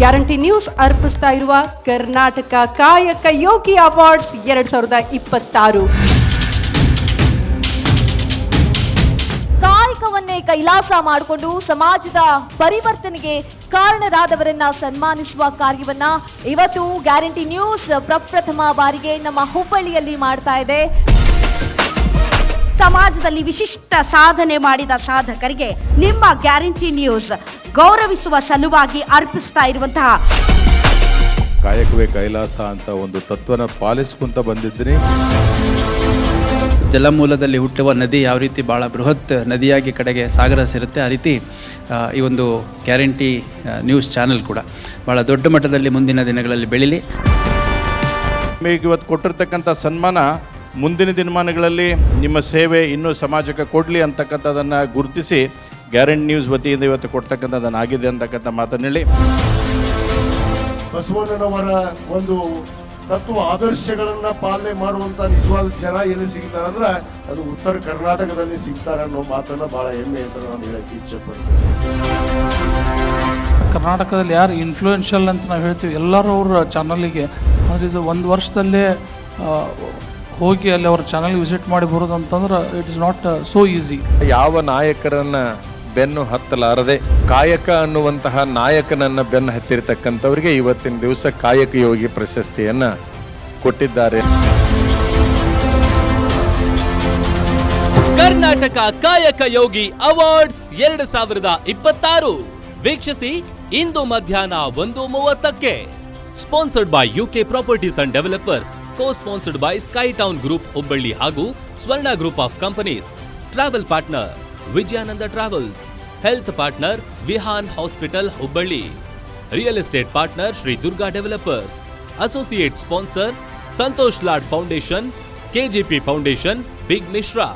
Guarantee news ಅರ್ಪಿಸ್ತಾ ಇರುವ ಕರ್ನಾಟಕ ಕಾಯಕ ಯೋಗಿ ಅವಾರ್ಡ್ಸ್ 2026. ಕಾಯಕವನ್ನೇ ಕೈಲಾಸ ಮಾಡಿಕೊಂಡು ಸಮಾಜದ ಪರಿವರ್ತನೆಗೆ ಕಾರಣರಾದವರನ್ನ ಸನ್ಮಾನಿಸುವ ಕಾರ್ಯವನ್ನ ಇವತ್ತು ಗ್ಯಾರಂಟಿ ನ್ಯೂಸ್ ಪ್ರಪ್ರಥಮ ಬಾರಿಗೆ ನಮ್ಮ ಹುಬ್ಬಳ್ಳಿಯಲ್ಲಿ ಮಾಡ್ತಾ ಇದೆ. ಸಮಾಜದಲ್ಲಿ ವಿಶಿಷ್ಟ ಸಾಧನೆ ಮಾಡಿದ ಸಾಧಕರಿಗೆ ನಿಮ್ಮ ಗ್ಯಾರಂಟಿ ನ್ಯೂಸ್ ಗೌರವಿಸುವ ಸಲುವಾಗಿ ಅರ್ಪಿಸ್ತಾ ಇರುವಂತಹ ಕಾಯಕವೇ ಕೈಲಾಸ ಅಂತ ಒಂದು ತತ್ವನ ಪಾಲಿಸ್ಕೊಂತ ಬಂದಿದ್ದೀನಿ. ಜಲಮೂಲದಲ್ಲಿ ಹುಟ್ಟುವ ನದಿ ಯಾವ ರೀತಿ ಭಾಳ ಬೃಹತ್ ನದಿಯಾಗಿ ಕಡೆಗೆ ಸಾಗರ ಸೇರುತ್ತೆ, ಆ ರೀತಿ ಈ ಒಂದು ಗ್ಯಾರಂಟಿ ನ್ಯೂಸ್ ಚಾನೆಲ್ ಕೂಡ ಭಾಳ ದೊಡ್ಡ ಮಟ್ಟದಲ್ಲಿ ಮುಂದಿನ ದಿನಗಳಲ್ಲಿ ಬೆಳೀಲಿ. ಇವತ್ತು ಕೊಟ್ಟಿರ್ತಕ್ಕಂಥ ಸನ್ಮಾನ ಮುಂದಿನ ದಿನಮಾನಗಳಲ್ಲಿ ನಿಮ್ಮ ಸೇವೆ ಇನ್ನೂ ಸಮಾಜಕ್ಕೆ ಕೊಡಲಿ ಅಂತಕ್ಕಂಥದ್ದನ್ನು ಗುರುತಿಸಿ ಗ್ಯಾರಂಟಿ ನ್ಯೂಸ್ ವತಿಯಿಂದ ಇವತ್ತು ಕೊಡ್ತಕ್ಕಂಥದ್ದನ್ನಾಗಿದೆ ಅಂತಕ್ಕಂಥ ಮಾತನ್ನು ಹೇಳಿ, ಬಸವಣ್ಣನವರ ಒಂದು ತತ್ವ ಆದರ್ಶಗಳನ್ನ ಪಾಲನೆ ಮಾಡುವಂತ ನಿಜವಾದ ಜನ ಎಲ್ಲಿ ಸಿಗ್ತಾರೆ ಅಂದ್ರೆ ಅದು ಉತ್ತರ ಕರ್ನಾಟಕದಲ್ಲಿ ಸಿಗ್ತಾರೆ ಅನ್ನೋ ಮಾತನ್ನ ಬಹಳ ಹೆಮ್ಮೆ ಅಂತ ನಾನು ಹೇಳಕ್ಕೆ ಇಚ್ಛೆ ಪಡ್ತೀನಿ. ಕರ್ನಾಟಕದಲ್ಲಿ ಯಾರು ಇನ್ಫ್ಲೂಯೆನ್ಷಿಯಲ್ ಅಂತ ನಾವು ಹೇಳ್ತೀವಿ, ಎಲ್ಲರೂ ಅವ್ರ ಚಾನಲಿಗೆ ಅಂದರೆ ಇದು ಒಂದು ವರ್ಷದಲ್ಲೇ ಹೋಗಿ ಅಲ್ಲಿ ಅವ್ರ ಚಾನಲ್ ವಿಸಿಟ್ ಮಾಡಿ ಬರೋದು ಅಂತಂದ್ರೆ it is not so easy. ಯಾವ ನಾಯಕರನ್ನ ಬೆನ್ನು ಹತ್ತಲಾರದೆ ಕಾಯಕ ಅನ್ನುವಂತಹ ನಾಯಕನನ್ನ ಬೆನ್ನು ಹತ್ತಿರತಕ್ಕಂಥವ್ರಿಗೆ ಇವತ್ತಿನ ದಿವಸ ಕಾಯಕ ಯೋಗಿ ಪ್ರಶಸ್ತಿಯನ್ನ ಕೊಟ್ಟಿದ್ದಾರೆ. ಕರ್ನಾಟಕ ಕಾಯಕ ಯೋಗಿ ಅವಾರ್ಡ್ಸ್ 2026 ವೀಕ್ಷಿಸಿ ಇಂದು ಮಧ್ಯಾಹ್ನ 1:30ಕ್ಕೆ. Sponsored by UK properties and developers, co-sponsored by Sky Town Group Hubballi ಹಾಗೂ Swarna group of companies. Travel partner Vijayanand travels, health partner Vihan hospital Hubballi, real estate partner Shri Durga developers, associate sponsor Santosh Lad foundation, KGP foundation, big Mishra.